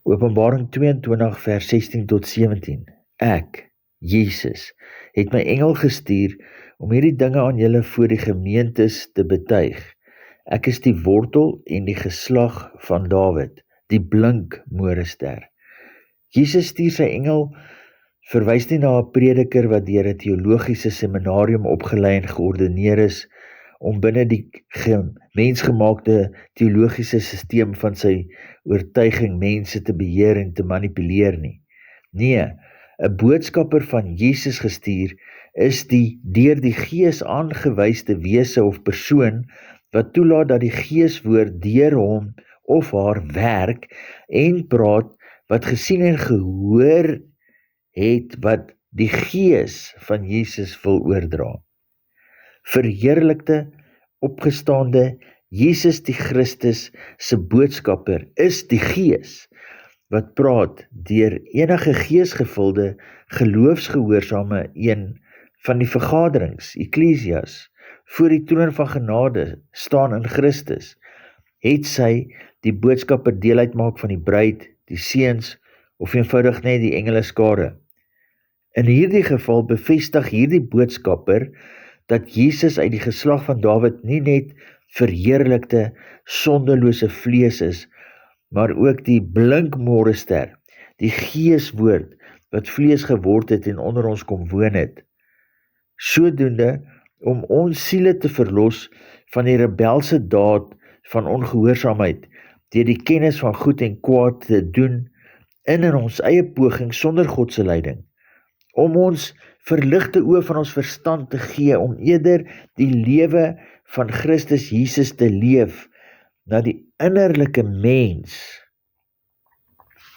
Openbaring 22 vers 16 tot 17. Ek, Jesus, het my engel gestuur om hierdie dinge aan julle voor die gemeentes te betuig. Ek is die wortel en die geslag van Dawid, die blink morester. Jesus stuur sy engel verwys nie na 'n prediker wat deur 'n teologiese seminarium opgelei en geordineer is om binne die mensgemaakte teologiese sisteem van sy oortuiging mense te beheer en te manipuleer nie. Nee, 'n boodskapper van Jesus gestuur is die deur die Gees aangewyste wese of persoon wat toelaat dat die Geeswoord deur hom of haar werk en praat wat gesien en gehoor het wat die Gees van Jesus wil oordra. Verheerlikte, opgestaande Jesus die Christus se boodskapper is die Gees wat praat deur enige geesgevulde geloofsgehoorsame een van die vergaderings, Ekklesias, voor die troon van genade staan in Christus, het sy die boodskapper deel uitmaak van die bruid, die seuns of eenvoudig net die engeleskare. In hierdie geval bevestig hierdie boodskapper dat Jesus uit die geslag van Dawid nie net verheerlikte, sondelose vlees is, maar ook die blink morester, die Geeswoord wat vlees geword het en onder ons kom woon het. Sodoende om ons siele te verlos van die rebelse daad van ongehoorsaamheid, deur die kennis van goed en kwaad te doen in ons eie poging sonder God se leiding, om ons verligte oë van ons verstand te gee, om eerder die lewe van Christus Jesus te leef, na die innerlike mens